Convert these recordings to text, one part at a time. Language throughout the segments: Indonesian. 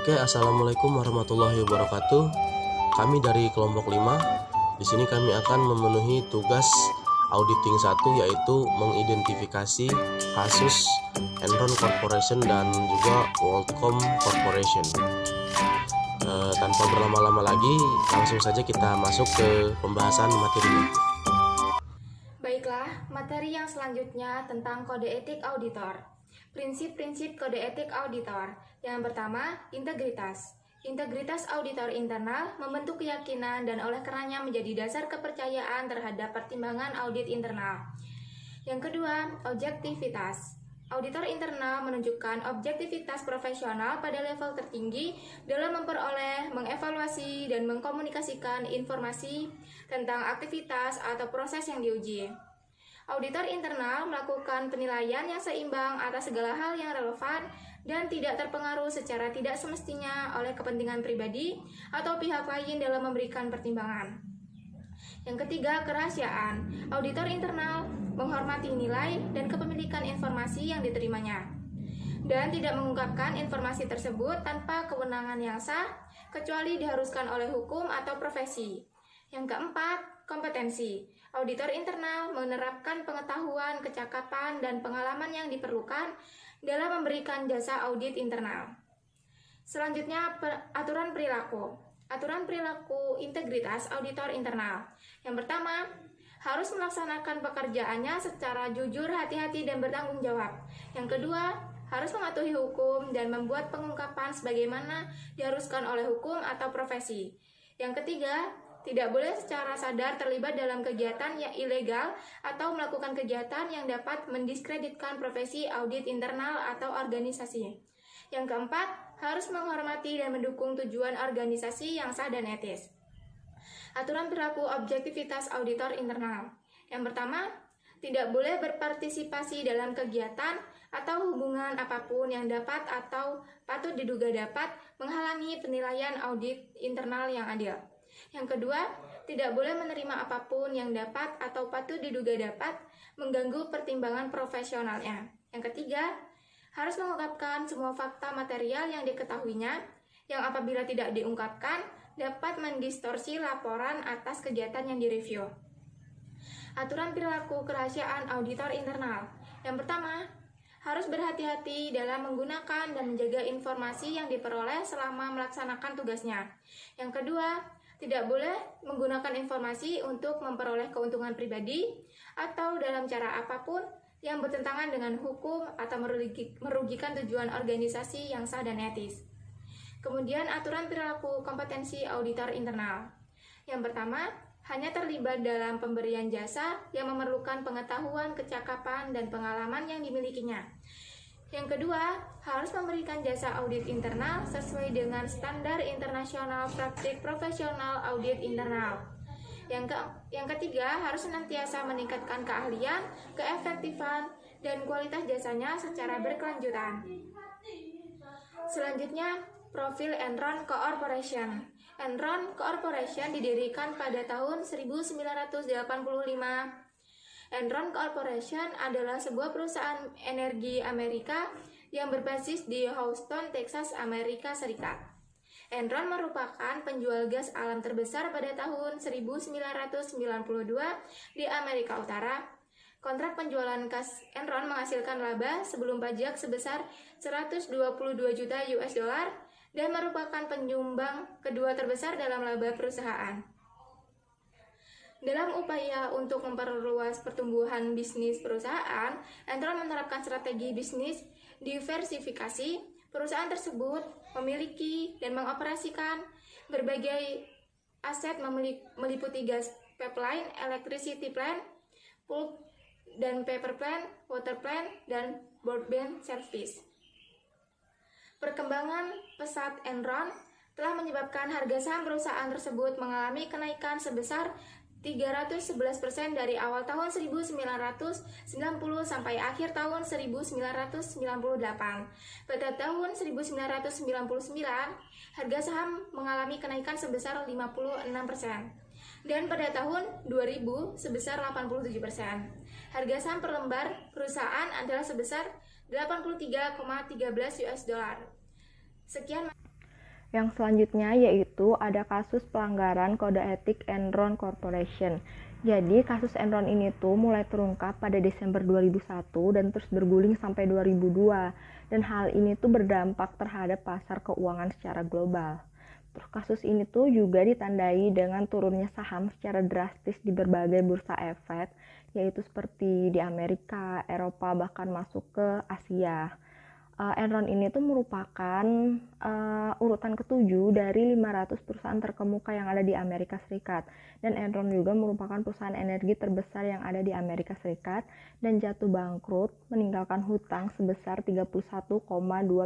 Oke, assalamualaikum warahmatullahi wabarakatuh. Kami dari kelompok 5. Di sini kami akan memenuhi tugas auditing 1, yaitu mengidentifikasi kasus Enron Corporation dan juga WorldCom Corporation. Tanpa berlama-lama lagi, langsung saja kita masuk ke pembahasan materinya. Baiklah, materi yang selanjutnya tentang kode etik auditor. Prinsip-prinsip kode etik auditor. Yang pertama, integritas. Integritas auditor internal membentuk keyakinan dan oleh karenanya menjadi dasar kepercayaan terhadap pertimbangan audit internal. Yang kedua, objektivitas. Auditor internal menunjukkan objektivitas profesional pada level tertinggi dalam memperoleh, mengevaluasi, dan mengkomunikasikan informasi tentang aktivitas atau proses yang diuji. Auditor internal melakukan penilaian yang seimbang atas segala hal yang relevan dan tidak terpengaruh secara tidak semestinya oleh kepentingan pribadi atau pihak lain dalam memberikan pertimbangan. Yang ketiga, kerahasiaan. Auditor internal menghormati nilai dan kepemilikan informasi yang diterimanya dan tidak mengungkapkan informasi tersebut tanpa kewenangan yang sah kecuali diharuskan oleh hukum atau profesi. Yang keempat, kompetensi. Auditor internal menerapkan pengetahuan, kecakapan, dan pengalaman yang diperlukan dalam memberikan jasa audit internal. Selanjutnya, aturan perilaku. Aturan perilaku integritas auditor internal. Yang pertama, harus melaksanakan pekerjaannya secara jujur, hati-hati, dan bertanggung jawab. Yang kedua, harus mematuhi hukum dan membuat pengungkapan sebagaimana diharuskan oleh hukum atau profesi. Yang ketiga, tidak boleh secara sadar terlibat dalam kegiatan yang ilegal atau melakukan kegiatan yang dapat mendiskreditkan profesi audit internal atau organisasi. Yang keempat, harus menghormati dan mendukung tujuan organisasi yang sah dan etis. Aturan perilaku objektivitas auditor internal. Yang pertama, tidak boleh berpartisipasi dalam kegiatan atau hubungan apapun yang dapat atau patut diduga dapat menghalangi penilaian audit internal yang adil. Yang kedua, tidak boleh menerima apapun yang dapat atau patut diduga dapat mengganggu pertimbangan profesionalnya. Yang ketiga, harus mengungkapkan semua fakta material yang diketahuinya, yang apabila tidak diungkapkan, dapat mendistorsi laporan atas kegiatan yang direview. Aturan perilaku kerahasiaan auditor internal. Yang pertama, harus berhati-hati dalam menggunakan dan menjaga informasi yang diperoleh selama melaksanakan tugasnya. Yang kedua, tidak boleh menggunakan informasi untuk memperoleh keuntungan pribadi atau dalam cara apapun yang bertentangan dengan hukum atau merugikan tujuan organisasi yang sah dan etis. Kemudian aturan perilaku kompetensi auditor internal. Yang pertama, hanya terlibat dalam pemberian jasa yang memerlukan pengetahuan, kecakapan, dan pengalaman yang dimilikinya. Yang kedua, harus memberikan jasa audit internal sesuai dengan standar internasional praktik profesional audit internal. Yang ketiga, harus senantiasa meningkatkan keahlian, keefektifan, dan kualitas jasanya secara berkelanjutan. Selanjutnya, profil Enron Corporation. Enron Corporation didirikan pada tahun 1985. Enron Corporation adalah sebuah perusahaan energi Amerika yang berbasis di Houston, Texas, Amerika Serikat. Enron merupakan penjual gas alam terbesar pada tahun 1992 di Amerika Utara. Kontrak penjualan gas Enron menghasilkan laba sebelum pajak sebesar 122 juta US dollar dan merupakan penyumbang kedua terbesar dalam laba perusahaan. Dalam upaya untuk memperluas pertumbuhan bisnis perusahaan, Enron menerapkan strategi bisnis diversifikasi. Perusahaan tersebut memiliki dan mengoperasikan berbagai aset meliputi gas pipeline, electricity plant, pulp dan paper plant, water plant, dan broadband service. Perkembangan pesat Enron telah menyebabkan harga saham perusahaan tersebut mengalami kenaikan sebesar 311% dari awal tahun 1990 sampai akhir tahun 1998. Pada tahun 1999, harga saham mengalami kenaikan sebesar 56%. Dan pada tahun 2000 sebesar 87%. Harga saham per lembar perusahaan adalah sebesar 83,13 US dollar. Sekian. Yang selanjutnya yaitu ada kasus pelanggaran kode etik Enron Corporation. Jadi kasus Enron ini tuh mulai terungkap pada Desember 2001 dan terus berguling sampai 2002. Dan hal ini tuh berdampak terhadap pasar keuangan secara global. Terus kasus ini tuh juga ditandai dengan turunnya saham secara drastis di berbagai bursa efek, yaitu seperti di Amerika, Eropa, bahkan masuk ke Asia. Enron ini tuh merupakan urutan ketujuh dari 500 perusahaan terkemuka yang ada di Amerika Serikat. Dan Enron juga merupakan perusahaan energi terbesar yang ada di Amerika Serikat dan jatuh bangkrut meninggalkan hutang sebesar 31,2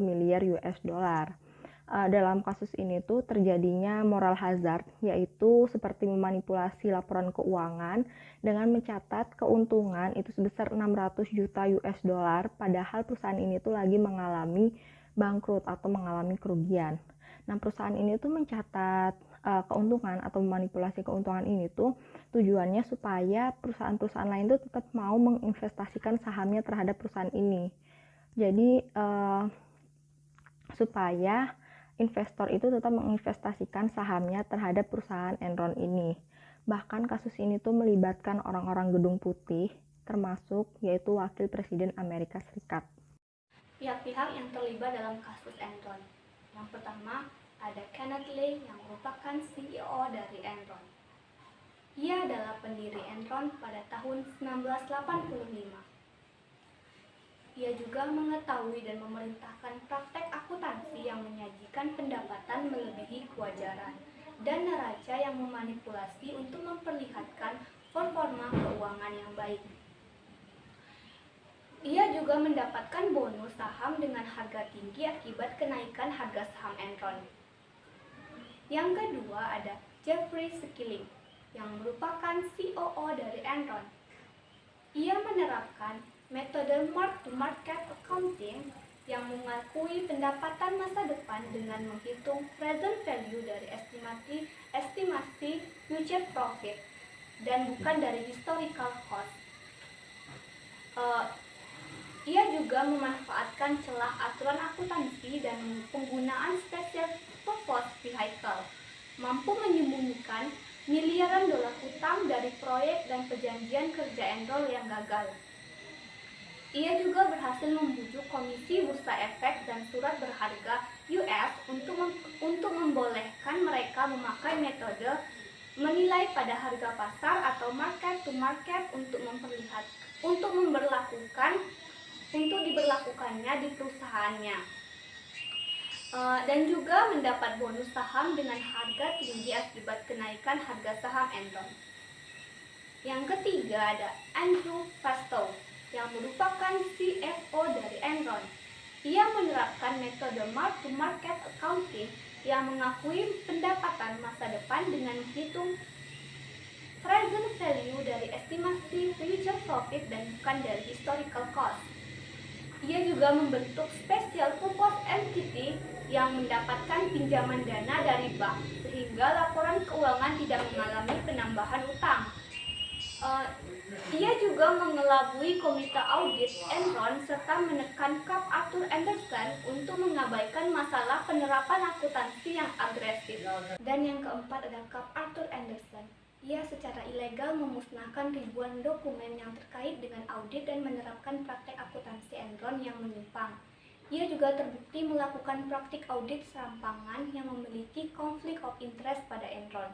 miliar US dollar. Dalam kasus ini tuh terjadinya moral hazard, yaitu seperti memanipulasi laporan keuangan dengan mencatat keuntungan itu sebesar 600 juta US dollar, padahal perusahaan ini tuh lagi mengalami bangkrut atau mengalami kerugian. Nah, perusahaan ini tuh mencatat keuntungan atau memanipulasi keuntungan ini tuh tujuannya supaya perusahaan-perusahaan lain tuh tetap mau menginvestasikan sahamnya terhadap perusahaan ini. Jadi supaya investor itu tetap menginvestasikan sahamnya terhadap perusahaan Enron ini. Bahkan kasus ini tuh melibatkan orang-orang gedung putih, termasuk yaitu Wakil Presiden Amerika Serikat. Pihak-pihak yang terlibat dalam kasus Enron. Yang pertama, ada Kenneth Lay yang merupakan CEO dari Enron. Ia adalah pendiri Enron pada tahun 1985. Ia juga mengetahui dan memerintahkan praktek akuntansi yang menyajikan pendapatan melebihi kewajaran dan neraca yang memanipulasi untuk memperlihatkan performa keuangan yang baik. Ia juga mendapatkan bonus saham dengan harga tinggi akibat kenaikan harga saham Enron. Yang kedua ada Jeffrey Skilling yang merupakan COO dari Enron. Ia menerapkan metode mark-to-market accounting yang mengakui pendapatan masa depan dengan menghitung present value dari estimasi future profit dan bukan dari historical cost. Ia juga memanfaatkan celah aturan akuntansi dan penggunaan special purpose vehicle, mampu menyembunyikan miliaran dolar hutang dari proyek dan perjanjian kerja Enron yang gagal. Ia juga berhasil membujuk Komisi Bursa Efek dan Surat Berharga US untuk membolehkan mereka memakai metode menilai pada harga pasar atau market to market untuk diberlakukannya di perusahaannya. Dan juga mendapat bonus saham dengan harga tinggi akibat kenaikan harga saham Enron. Yang ketiga ada Andrew Fastow yang merupakan CFO dari Enron. Ia menerapkan metode mark-to-market accounting yang mengakui pendapatan masa depan dengan menghitung present value dari estimasi future profit dan bukan dari historical cost. Ia juga membentuk special purpose entity yang mendapatkan pinjaman dana dari bank sehingga laporan keuangan tidak mengalami penambahan utang. Ia juga mengelabui komite audit Enron serta menekan Cap Arthur Anderson untuk mengabaikan masalah penerapan akuntansi yang agresif. Dan yang keempat ada Cap Arthur Anderson. Ia secara ilegal memusnahkan ribuan dokumen yang terkait dengan audit dan menerapkan praktek akuntansi Enron yang menyimpang. Ia juga terbukti melakukan praktik audit serampangan yang memiliki konflik of interest pada Enron.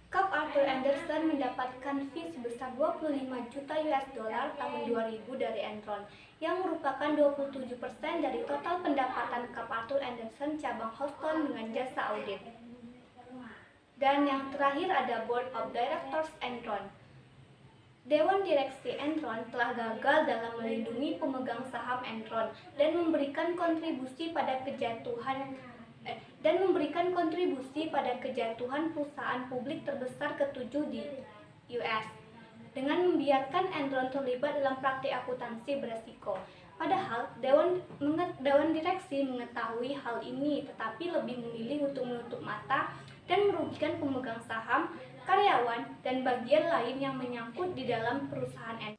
Cap Arthur Anderson mendapatkan fee sebesar 25 juta US dollar tahun 2000 dari Enron, yang merupakan 27% dari total pendapatan Cap Arthur Anderson cabang Houston dengan jasa audit. Dan yang terakhir ada Board of Directors Enron. Dewan Direksi Enron telah gagal dalam melindungi pemegang saham Enron dan memberikan kontribusi pada kejatuhan perusahaan publik terbesar ketujuh di US dengan membiarkan Enron terlibat dalam praktik akuntansi beresiko. Padahal Dewan Direksi mengetahui hal ini tetapi lebih memilih untuk menutup mata dan merugikan pemegang saham, karyawan, dan bagian lain yang menyangkut di dalam perusahaan Enron.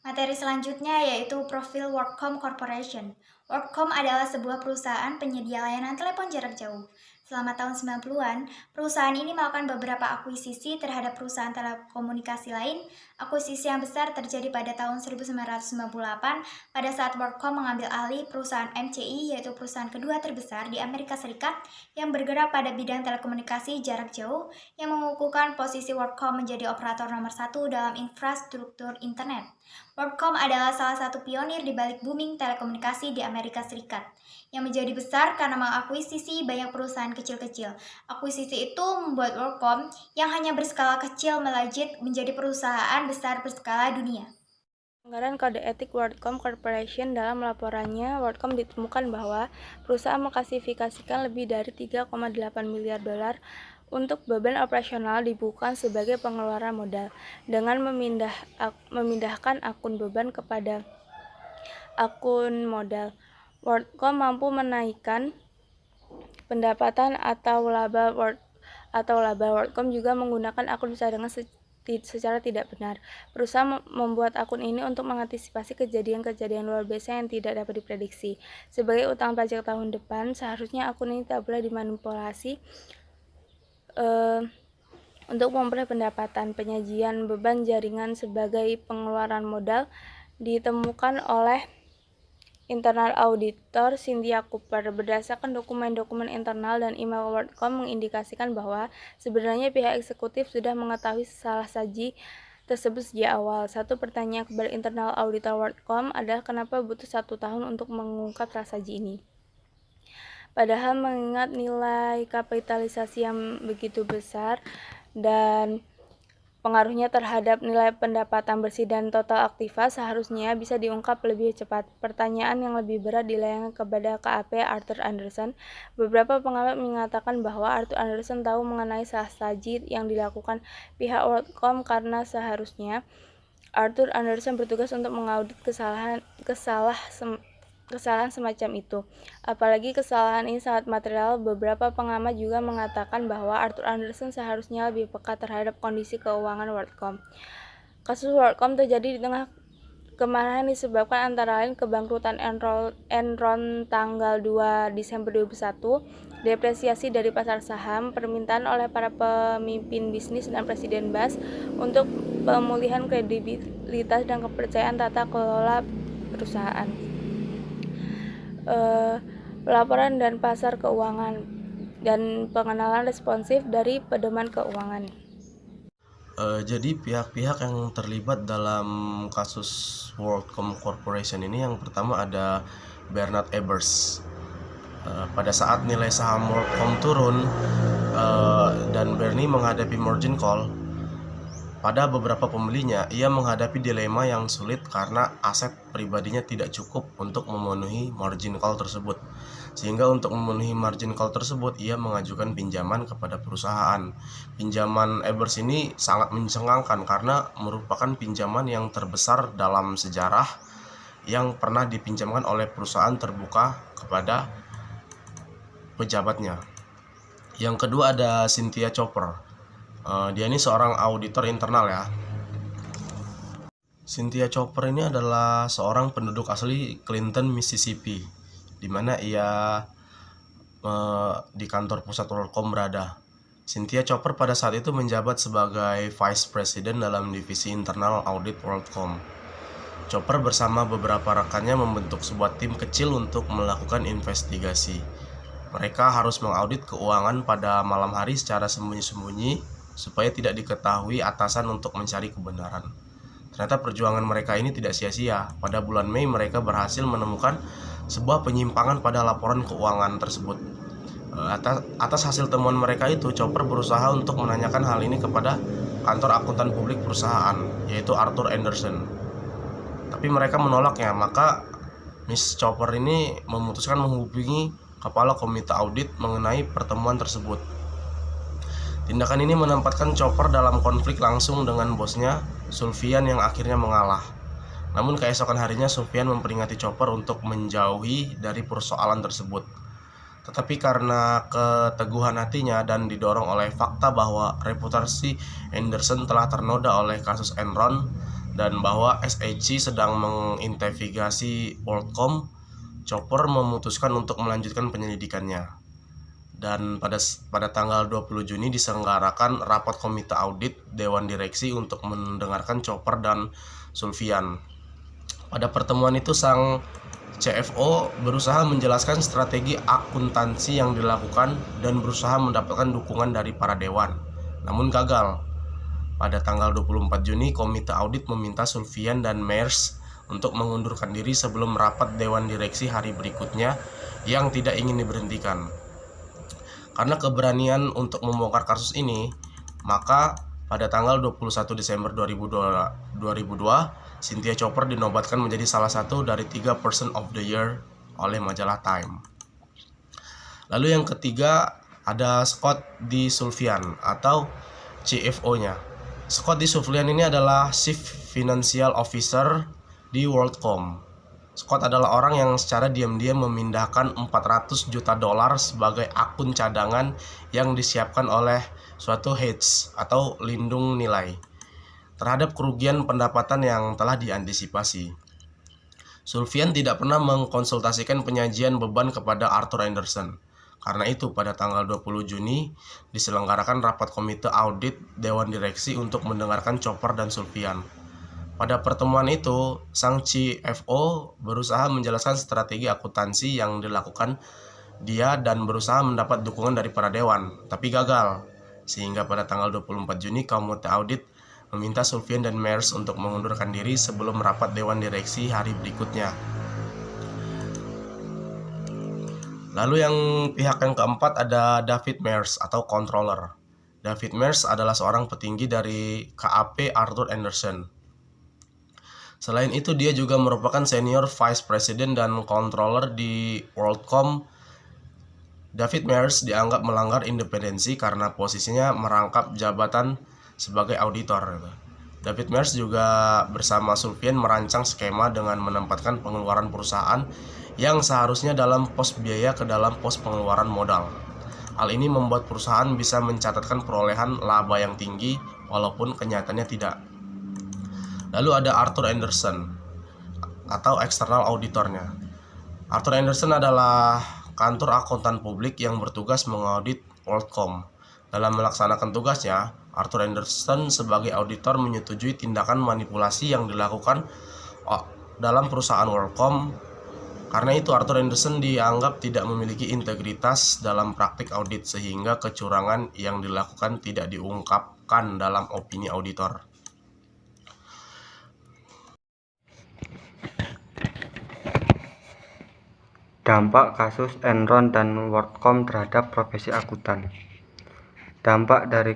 Materi selanjutnya yaitu profil WorkCom Corporation. WorldCom adalah sebuah perusahaan penyedia layanan telepon jarak jauh. Selama tahun 90-an, perusahaan ini melakukan beberapa akuisisi terhadap perusahaan telekomunikasi lain. Akuisisi yang besar terjadi pada tahun 1998 pada saat WorldCom mengambil alih perusahaan MCI, yaitu perusahaan kedua terbesar di Amerika Serikat yang bergerak pada bidang telekomunikasi jarak jauh, yang mengukuhkan posisi WorldCom menjadi operator nomor 1 dalam infrastruktur internet. WorldCom adalah salah satu pionir di balik booming telekomunikasi di Amerika Serikat, yang menjadi besar karena mengakuisisi banyak perusahaan kecil-kecil. Akuisisi itu membuat WorldCom yang hanya berskala kecil melejit menjadi perusahaan besar berskala dunia. Pelanggaran kode etik WorldCom Corporation. Dalam laporannya, WorldCom ditemukan bahwa perusahaan mengklasifikasikan lebih dari 3,8 miliar dolar untuk beban operasional bukan sebagai pengeluaran modal dengan memindahkan akun beban kepada akun modal. WorldCom mampu menaikkan pendapatan atau laba WorldCom juga menggunakan akun cadangan secara tidak benar. Perusahaan membuat akun ini untuk mengantisipasi kejadian-kejadian luar biasa yang tidak dapat diprediksi. Sebagai utang pajak tahun depan, seharusnya akun ini tak boleh dimanipulasi untuk memperoleh pendapatan. Penyajian beban jaringan sebagai pengeluaran modal ditemukan oleh internal auditor Cynthia Cooper. Berdasarkan dokumen-dokumen internal dan email WorldCom mengindikasikan bahwa sebenarnya pihak eksekutif sudah mengetahui salah saji tersebut sejak awal. Satu pertanyaan kepada internal auditor WorldCom adalah kenapa butuh 1 tahun untuk mengungkap salah saji ini. Padahal mengingat nilai kapitalisasi yang begitu besar dan pengaruhnya terhadap nilai pendapatan bersih dan total aktiva, seharusnya bisa diungkap lebih cepat. Pertanyaan yang lebih berat dilayangkan kepada KAP Arthur Andersen. Beberapa pengamat mengatakan bahwa Arthur Andersen tahu mengenai salah saji yang dilakukan pihak WorldCom karena seharusnya Arthur Andersen bertugas untuk mengaudit kesalahan semacam itu. Apalagi kesalahan ini sangat material. Beberapa pengamat juga mengatakan bahwa Arthur Andersen seharusnya lebih peka terhadap kondisi keuangan WorldCom. Kasus WorldCom terjadi di tengah kemarahan disebabkan antara lain kebangkrutan Enron tanggal 2 Desember 2001, depresiasi dari pasar saham, permintaan oleh para pemimpin bisnis dan Presiden Bush untuk pemulihan kredibilitas dan kepercayaan tata kelola perusahaan. Pelaporan dan pasar keuangan dan pengenalan responsif dari pedoman keuangan. Jadi pihak-pihak yang terlibat dalam kasus WorldCom Corporation ini, yang pertama ada Bernard Ebbers. Pada saat nilai saham WorldCom turun dan Bernie menghadapi margin call pada beberapa pembelinya, ia menghadapi dilema yang sulit karena aset pribadinya tidak cukup untuk memenuhi margin call tersebut. Sehingga untuk memenuhi margin call tersebut, ia mengajukan pinjaman kepada perusahaan. Pinjaman Ebbers ini sangat mencengangkan karena merupakan pinjaman yang terbesar dalam sejarah yang pernah dipinjamkan oleh perusahaan terbuka kepada pejabatnya. Yang kedua ada Cynthia Chopper. Dia ini seorang auditor internal ya. Cynthia Chopper ini adalah seorang penduduk asli Clinton, Mississippi, di mana ia di kantor pusat WorldCom berada. Cynthia Chopper pada saat itu menjabat sebagai Vice President dalam divisi internal audit WorldCom. Chopper bersama beberapa rekannya membentuk sebuah tim kecil untuk melakukan investigasi. Mereka harus mengaudit keuangan pada malam hari secara sembunyi-sembunyi supaya tidak diketahui atasan untuk mencari kebenaran. Ternyata perjuangan mereka ini tidak sia-sia. Pada bulan Mei mereka berhasil menemukan sebuah penyimpangan pada laporan keuangan tersebut. Atas hasil temuan mereka itu, Chopper berusaha untuk menanyakan hal ini kepada kantor akuntan publik perusahaan, yaitu Arthur Andersen. Tapi mereka menolaknya, maka Miss Chopper ini memutuskan menghubungi kepala komite audit mengenai pertemuan tersebut. Tindakan ini menempatkan Chopper dalam konflik langsung dengan bosnya, Sullivan, yang akhirnya mengalah. Namun keesokan harinya Sullivan memperingati Chopper untuk menjauhi dari persoalan tersebut. Tetapi karena keteguhan hatinya dan didorong oleh fakta bahwa reputasi Andersen telah ternoda oleh kasus Enron dan bahwa SEC sedang menginvestigasi WorldCom, Chopper memutuskan untuk melanjutkan penyelidikannya. Dan pada tanggal 20 Juni diselenggarakan rapat komite audit Dewan Direksi untuk mendengarkan Chopper dan Sulfian. Pada pertemuan itu sang CFO berusaha menjelaskan strategi akuntansi yang dilakukan dan berusaha mendapatkan dukungan dari para dewan, namun gagal. Pada tanggal 24 Juni, komite audit meminta Sulfian dan Meyers untuk mengundurkan diri sebelum rapat Dewan Direksi hari berikutnya yang tidak ingin diberhentikan. Karena keberanian untuk membongkar kasus ini, maka pada tanggal 21 Desember 2002, Cynthia Chopper dinobatkan menjadi salah satu dari 3 Person of the Year oleh majalah Time. Lalu yang ketiga ada Scott D. Sulfian atau CFO-nya. Scott D. Sulfian ini adalah Chief Financial Officer di WorldCom. Scott adalah orang yang secara diam-diam memindahkan $400 juta sebagai akun cadangan yang disiapkan oleh suatu hedge atau lindung nilai terhadap kerugian pendapatan yang telah diantisipasi. Sulfian tidak pernah mengkonsultasikan penyajian beban kepada Arthur Andersen. Karena itu pada tanggal 20 Juni diselenggarakan rapat komite audit Dewan Direksi untuk mendengarkan Chopper dan Sulfian. Pada pertemuan itu, sang CFO berusaha menjelaskan strategi akuntansi yang dilakukan dia dan berusaha mendapat dukungan dari para dewan, tapi gagal. Sehingga pada tanggal 24 Juni, komite audit meminta Sulfian dan Meyers untuk mengundurkan diri sebelum rapat Dewan Direksi hari berikutnya. Lalu pihak yang keempat ada David Meyers atau controller. David Meyers adalah seorang petinggi dari KAP Arthur Andersen. Selain itu, dia juga merupakan senior vice president dan controller di WorldCom. David Meyers dianggap melanggar independensi karena posisinya merangkap jabatan sebagai auditor. David Meyers juga bersama Sulfian merancang skema dengan menempatkan pengeluaran perusahaan yang seharusnya dalam pos biaya ke dalam pos pengeluaran modal. Hal ini membuat perusahaan bisa mencatatkan perolehan laba yang tinggi walaupun kenyataannya tidak. Lalu ada Arthur Andersen atau eksternal auditornya. Arthur Andersen adalah kantor akuntan publik yang bertugas mengaudit WorldCom. Dalam melaksanakan tugasnya, Arthur Andersen sebagai auditor menyetujui tindakan manipulasi yang dilakukan dalam perusahaan WorldCom. Karena itu Arthur Andersen dianggap tidak memiliki integritas dalam praktik audit sehingga kecurangan yang dilakukan tidak diungkapkan dalam opini auditor. Dampak kasus Enron dan WorldCom terhadap profesi akuntan. Dampak dari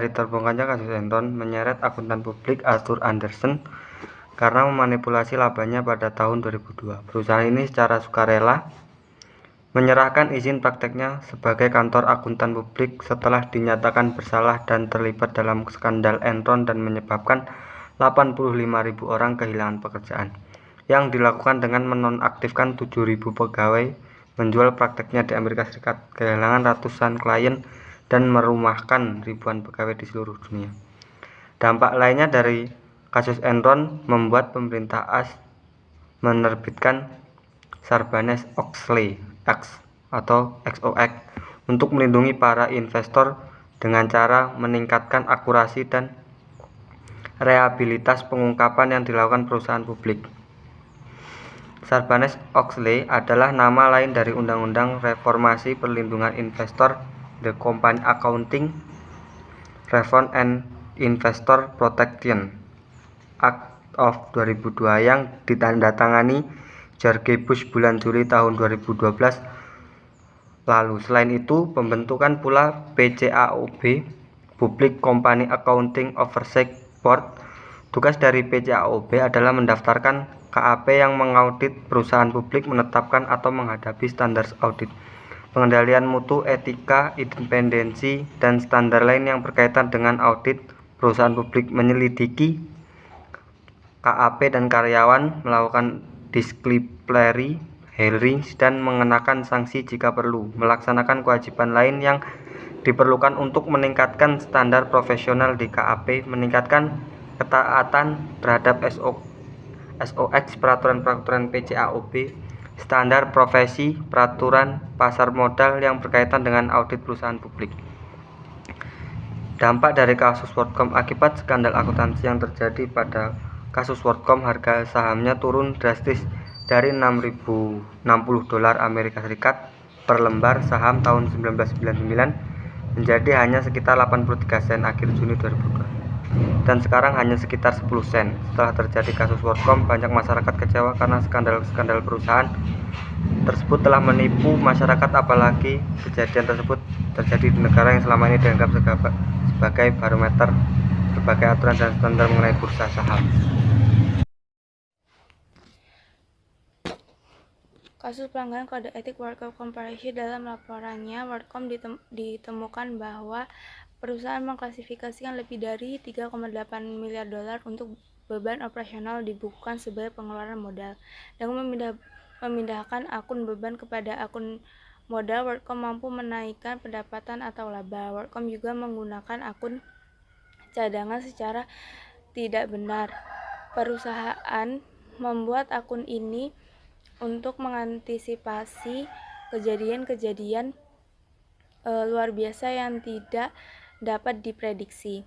terbongkarnya kasus Enron menyeret akuntan publik Arthur Andersen karena memanipulasi labanya pada tahun 2002. Perusahaan ini secara sukarela menyerahkan izin prakteknya sebagai kantor akuntan publik setelah dinyatakan bersalah dan terlibat dalam skandal Enron dan menyebabkan 85.000 orang kehilangan pekerjaan, yang dilakukan dengan menonaktifkan 7.000 pegawai, menjual prakteknya di Amerika Serikat, kehilangan ratusan klien, dan merumahkan ribuan pegawai di seluruh dunia. Dampak lainnya dari kasus Enron membuat pemerintah AS menerbitkan Sarbanes-Oxley Act atau XOX untuk melindungi para investor dengan cara meningkatkan akurasi dan reliabilitas pengungkapan yang dilakukan perusahaan publik. Sarbanes-Oxley adalah nama lain dari Undang-Undang Reformasi Perlindungan Investor, The Company Accounting Reform and Investor Protection Act of 2002 yang ditandatangani George Bush bulan Juli tahun 2012 lalu. Selain itu, pembentukan pula PCAOB, Public Company Accounting Oversight Board. Tugas dari PCAOB adalah mendaftarkan KAP yang mengaudit perusahaan publik, menetapkan atau menghadapi standar audit, pengendalian mutu, etika, independensi, dan standar lain yang berkaitan dengan audit perusahaan publik, menyelidiki KAP dan karyawan, melakukan disciplinary hearings, dan mengenakan sanksi jika perlu, melaksanakan kewajiban lain yang diperlukan untuk meningkatkan standar profesional di KAP, meningkatkan ketaatan terhadap SOX, peraturan-peraturan PCAOB, standar profesi, peraturan pasar modal yang berkaitan dengan audit perusahaan publik. Dampak dari kasus WorldCom. Akibat skandal akuntansi yang terjadi pada kasus WorldCom, harga sahamnya turun drastis dari $6.060 Amerika Serikat per lembar saham tahun 1999 menjadi hanya sekitar 83 sen akhir Juni 2002. Dan sekarang hanya sekitar 10 sen. Setelah terjadi kasus WorldCom, banyak masyarakat kecewa karena skandal-skandal perusahaan tersebut telah menipu masyarakat, apalagi kejadian tersebut terjadi di negara yang selama ini dianggap sebagai barometer berbagai aturan dan standar mengenai bursa saham. Kasus pelanggaran kode etik WorldCom Corporation. Dalam laporannya, WorldCom ditemukan bahwa perusahaan mengklasifikasikan lebih dari $3,8 miliar untuk beban operasional dibukukan sebagai pengeluaran modal. Dengan memindahkan akun beban kepada akun modal, WorldCom mampu menaikkan pendapatan atau laba. WorldCom juga menggunakan akun cadangan secara tidak benar. Perusahaan membuat akun ini untuk mengantisipasi kejadian-kejadian luar biasa yang tidak dapat diprediksi,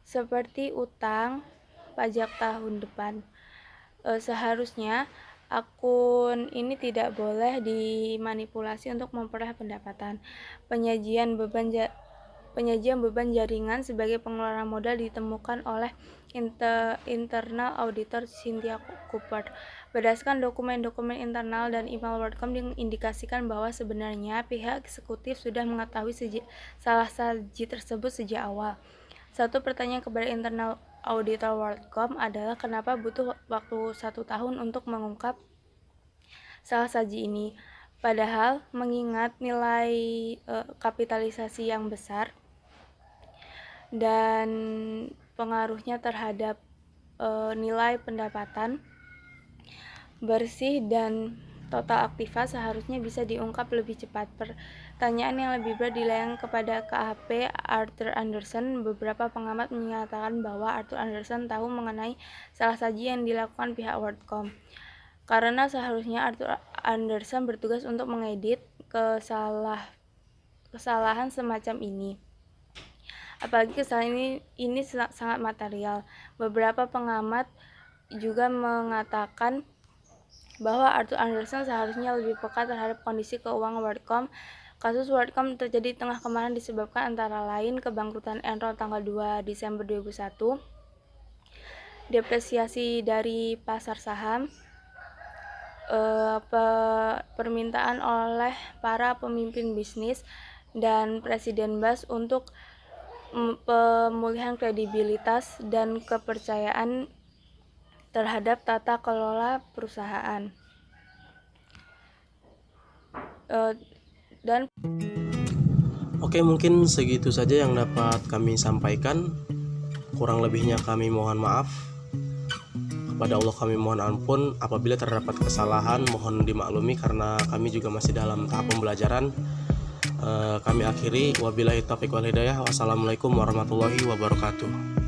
seperti utang pajak tahun depan. Seharusnya akun ini tidak boleh dimanipulasi untuk memperoleh pendapatan. Penyajian beban jaringan sebagai pengeluaran modal ditemukan oleh internal auditor Cynthia Cooper. Berdasarkan dokumen-dokumen internal dan email WorldCom diindikasikan bahwa sebenarnya pihak eksekutif sudah mengetahui salah saji tersebut sejak awal. Satu pertanyaan kepada internal auditor WorldCom adalah kenapa butuh waktu 1 tahun untuk mengungkap salah saji ini. Padahal mengingat nilai kapitalisasi yang besar dan pengaruhnya terhadap nilai pendapatan bersih dan total aktiva, seharusnya bisa diungkap lebih cepat. Pertanyaan yang lebih berat dilayangkan kepada KAP Arthur Andersen. Beberapa pengamat menyatakan bahwa Arthur Andersen tahu mengenai salah saji yang dilakukan pihak WorldCom, karena seharusnya Arthur Andersen bertugas untuk mengedit kesalahan semacam ini. Apalagi kesalahan ini sangat material. Beberapa pengamat juga mengatakan bahwa Arthur Andersen seharusnya lebih peka terhadap kondisi keuangan WorldCom. Kasus WorldCom terjadi di tengah kemarahan disebabkan antara lain kebangkrutan Enron tanggal 2 Desember 2001, depresiasi dari pasar saham, permintaan oleh para pemimpin bisnis dan Presiden Bush untuk pemulihan kredibilitas dan kepercayaan terhadap tata kelola perusahaan. Oke, mungkin segitu saja yang dapat kami sampaikan. Kurang lebihnya kami mohon maaf. Kepada Allah kami mohon ampun. Apabila terdapat kesalahan, mohon dimaklumi karena kami juga masih dalam tahap pembelajaran. Kami akhiri, wabillahi taufiq wal hidayah. Wassalamualaikum warahmatullahi wabarakatuh.